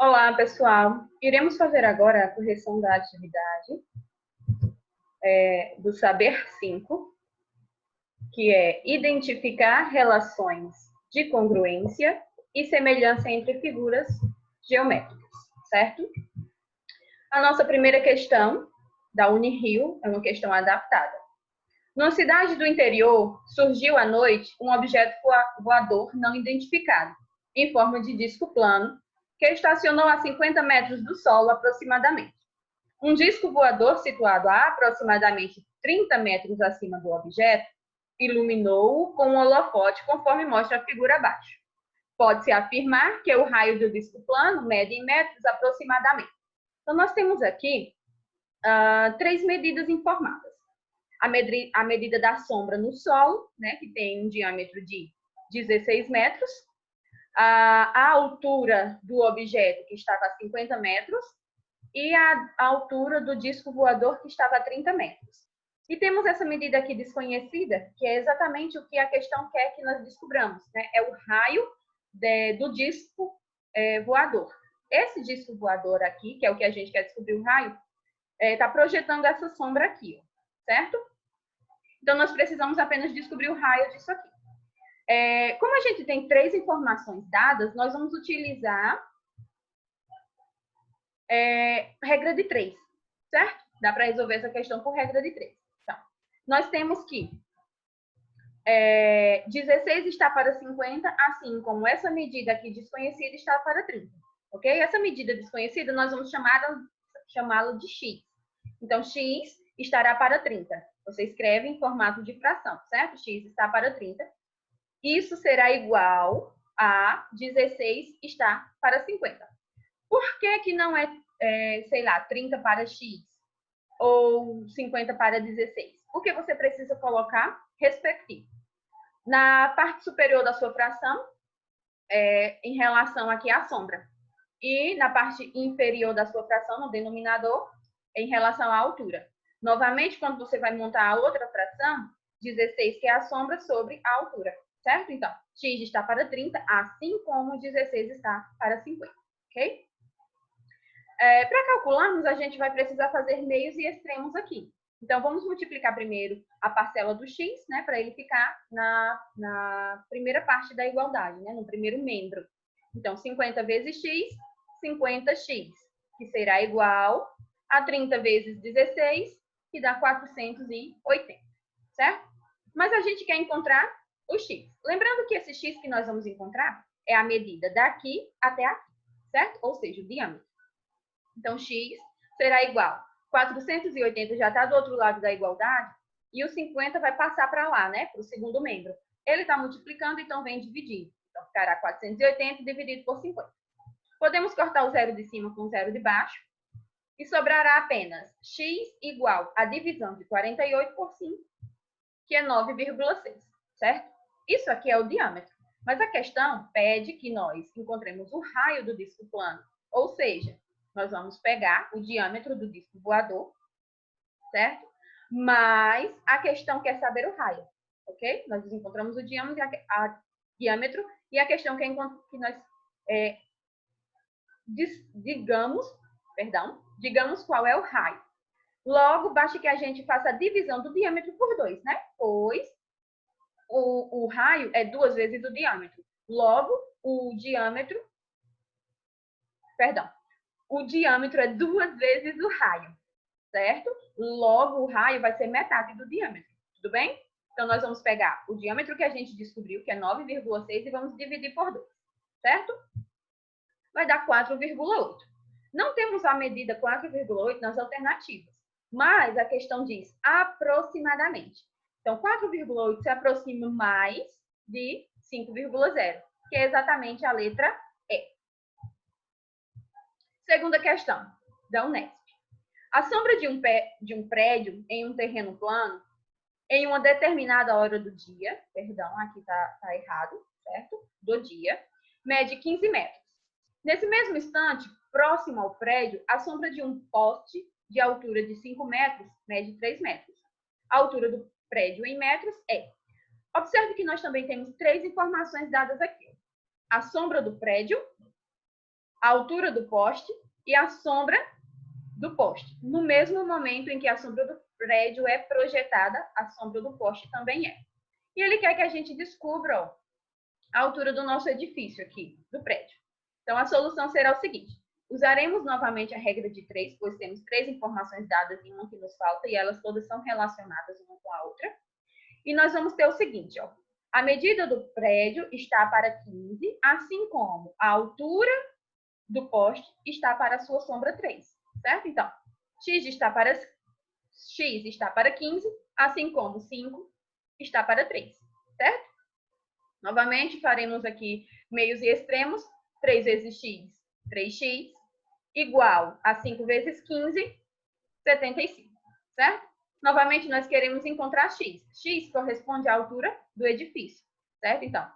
Olá, pessoal. Iremos fazer agora a correção da atividade do Saber 5, que é identificar relações de congruência e semelhança entre figuras geométricas, certo? A nossa primeira questão, da Unirio, é uma questão adaptada. Numa cidade do interior, surgiu à noite um objeto voador não identificado, em forma de disco plano, que estacionou a 50 metros do solo aproximadamente. Um disco voador situado a aproximadamente 30 metros acima do objeto iluminou-o com um holofote, conforme mostra a figura abaixo. Pode-se afirmar que o raio do disco plano mede em metros aproximadamente. Então, nós temos aqui três medidas informadas. A medida da sombra no solo, né, que tem um diâmetro de 16 metros, a altura do objeto, que estava a 50 metros, e a altura do disco voador, que estava a 30 metros. E temos essa medida aqui desconhecida, que é exatamente o que a questão quer que nós descobramos, né? É o raio do disco voador. Esse disco voador aqui, que é o que a gente quer descobrir o raio, está projetando essa sombra aqui, certo? Então, nós precisamos apenas descobrir o raio disso aqui. Como a gente tem três informações dadas, nós vamos utilizar regra de 3, certo? Dá para resolver essa questão por regra de 3. Então, nós temos que 16 está para 50, assim como essa medida aqui desconhecida está para 30. Ok? Essa medida desconhecida nós vamos chamá-la de x. Então, x estará para 30. Você escreve em formato de fração, certo? X está para 30. Isso será igual a 16 está para 50. Por que não sei lá, 30 para x ou 50 para 16? Porque você precisa colocar respectivo. Na parte superior da sua fração, em relação aqui à sombra. E na parte inferior da sua fração, no denominador, em relação à altura. Novamente, quando você vai montar a outra fração, 16, que é a sombra, sobre a altura. Certo? Então, x está para 30, assim como 16 está para 50. Ok? Para calcularmos, a gente vai precisar fazer meios e extremos aqui. Então, vamos multiplicar primeiro a parcela do x, né, para ele ficar na primeira parte da igualdade, né, no primeiro membro. Então, 50 vezes x, 50x, que será igual a 30 vezes 16, que dá 480, certo? Mas a gente quer encontrar o x. Lembrando que esse x que nós vamos encontrar é a medida daqui até aqui, certo? Ou seja, o diâmetro. Então, x será igual. 480 já está do outro lado da igualdade, e o 50 vai passar para lá, né? Para o segundo membro. Ele está multiplicando, então vem dividir. Então, ficará 480 dividido por 50. Podemos cortar o zero de cima com o zero de baixo, e sobrará apenas x igual a divisão de 48 por 5, que é 9,6, certo? Isso aqui é o diâmetro. Mas a questão pede que nós encontremos o raio do disco plano, ou seja, nós vamos pegar o diâmetro do disco voador, certo? Mas a questão quer saber o raio, ok? Nós encontramos o diâmetro e a questão quer que nós digamos qual é o raio. Logo, basta que a gente faça a divisão do diâmetro por 2, né? Pois o raio é 2 vezes o diâmetro. Logo, o diâmetro é 2 vezes o raio, certo? Logo, o raio vai ser metade do diâmetro, tudo bem? Então, nós vamos pegar o diâmetro que a gente descobriu, que é 9,6, e vamos dividir por 2, certo? Vai dar 4,8. Não temos a medida 4,8 nas alternativas, mas a questão diz aproximadamente. Então, 4,8 se aproxima mais de 5,0, que é exatamente a letra E. Segunda questão, da Unesp. A sombra de um prédio em um terreno plano, em uma determinada hora do dia, aqui está errado, certo? Do dia, mede 15 metros. Nesse mesmo instante, próximo ao prédio, a sombra de um poste de altura de 5 metros mede 3 metros. A altura do prédio em metros é. Observe que nós também temos três informações dadas aqui. A sombra do prédio, a altura do poste e a sombra do poste. No mesmo momento em que a sombra do prédio é projetada, a sombra do poste também é. E ele quer que a gente descubra, ó, a altura do nosso edifício aqui, do prédio. Então, a solução será o seguinte. Usaremos novamente a regra de 3, pois temos 3 informações dadas e uma que nos falta, e elas todas são relacionadas uma com a outra. E nós vamos ter o seguinte, ó. A medida do prédio está para 15, assim como a altura do poste está para a sua sombra 3, certo? Então, x está para 15, assim como 5 está para 3, certo? Novamente, faremos aqui meios e extremos. 3 vezes x, 3x, igual a 5 vezes 15, 75, certo? Novamente, nós queremos encontrar x. X corresponde à altura do edifício, certo? Então,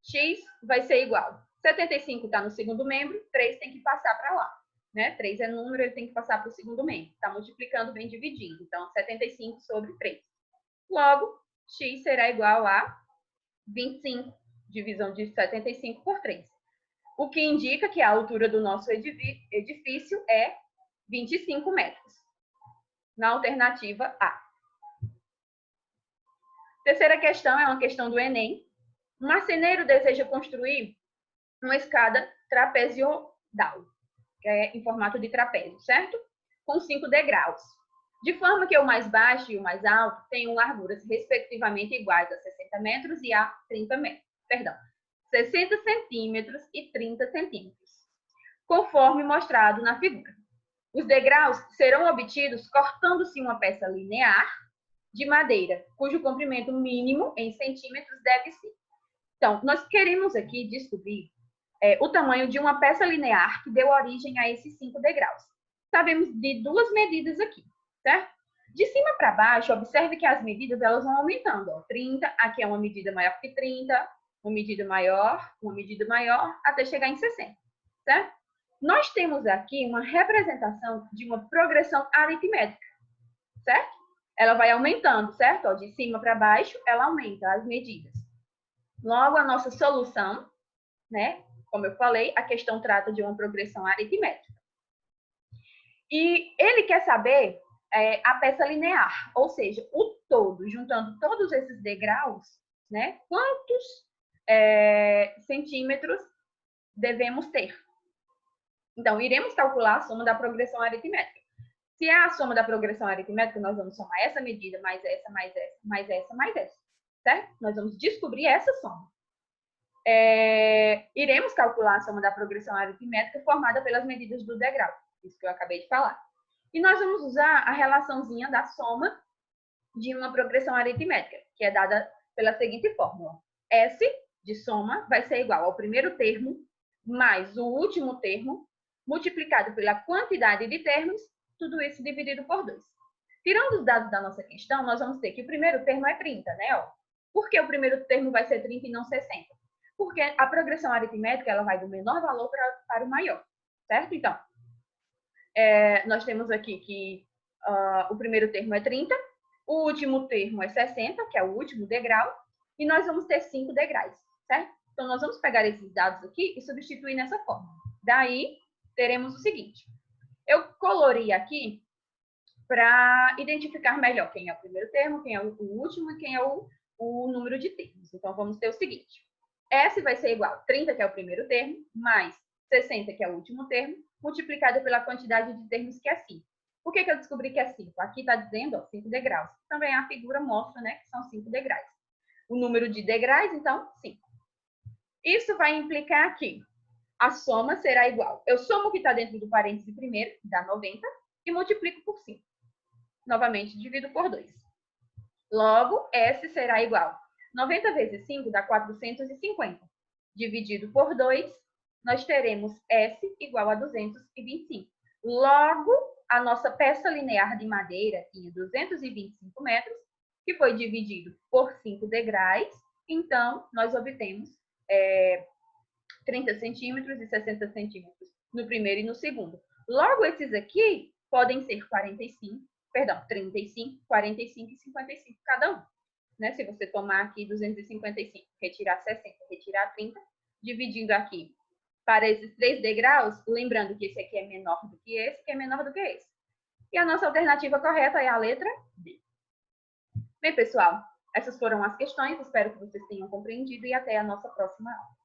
x vai ser igual. 75 está no segundo membro, 3 tem que passar para lá, né? 3 é número, ele tem que passar para o segundo membro. Está multiplicando, vem dividindo. Então, 75 sobre 3. Logo, x será igual a 25, divisão de 75 por 3. O que indica que a altura do nosso edifício é 25 metros. Na alternativa A. Terceira questão é uma questão do Enem. Um marceneiro deseja construir uma escada trapezoidal, que é em formato de trapézio, certo? Com 5 degraus. De forma que o mais baixo e o mais alto tenham larguras respectivamente iguais a 60 metros e a 30 metros. Perdão, 60 centímetros e 30 centímetros, conforme mostrado na figura. Os degraus serão obtidos cortando-se uma peça linear de madeira, cujo comprimento mínimo em centímetros deve ser. Então, nós queremos aqui descobrir o tamanho de uma peça linear que deu origem a esses 5 degraus. Sabemos de duas medidas aqui, certo? De cima para baixo, observe que as medidas elas vão aumentando. Ó. 30, aqui é uma medida maior que 30, uma medida maior, até chegar em 60, certo? Nós temos aqui uma representação de uma progressão aritmética, certo? Ela vai aumentando, certo? Ó, de cima para baixo, ela aumenta as medidas. Logo, a nossa solução, né? Como eu falei, a questão trata de uma progressão aritmética. E ele quer saber a peça linear, ou seja, o todo, juntando todos esses degraus, né? Quantos centímetros devemos ter? Então, iremos calcular a soma da progressão aritmética. Se é a soma da progressão aritmética, nós vamos somar essa medida mais essa, mais essa, mais essa, mais essa, certo? Nós vamos descobrir essa soma. Iremos calcular a soma da progressão aritmética formada pelas medidas do degrau, isso que eu acabei de falar. E nós vamos usar a relaçãozinha da soma de uma progressão aritmética, que é dada pela seguinte fórmula. S de soma vai ser igual ao primeiro termo mais o último termo, multiplicado pela quantidade de termos, tudo isso dividido por 2. Tirando os dados da nossa questão, nós vamos ter que o primeiro termo é 30, né? Ó. Por que o primeiro termo vai ser 30 e não 60? Porque a progressão aritmética ela vai do menor valor para o maior, certo? Então, nós temos aqui que o primeiro termo é 30, o último termo é 60, que é o último degrau, e nós vamos ter 5 degraus, certo? Então, nós vamos pegar esses dados aqui e substituir nessa forma. Daí, teremos o seguinte. Eu colori aqui para identificar melhor quem é o primeiro termo, quem é o último e quem é o número de termos. Então, vamos ter o seguinte. S vai ser igual a 30, que é o primeiro termo, mais 60, que é o último termo, multiplicado pela quantidade de termos, que é 5. Por que eu descobri que é 5? Aqui está dizendo, ó, 5 degraus. Também a figura mostra, né, que são 5 degraus. O número de degraus, então, 5. Isso vai implicar que a soma será igual. Eu somo o que está dentro do parêntese primeiro, que dá 90, e multiplico por 5. Novamente, divido por 2. Logo, S será igual. 90 vezes 5 dá 450. Dividido por 2, nós teremos S igual a 225. Logo, a nossa peça linear de madeira tinha 225 metros, que foi dividido por 5 degraus. Então, nós obtemos 30 centímetros e 60 centímetros no primeiro e no segundo. Logo, esses aqui podem ser 35, 45 e 55 cada um. Né? Se você tomar aqui 255, retirar 60, retirar 30, dividindo aqui para esses 3 degraus, lembrando que esse aqui é menor do que esse, que é menor do que esse. E a nossa alternativa correta é a letra D. Bem, pessoal, essas foram as questões. Espero que vocês tenham compreendido e até a nossa próxima aula.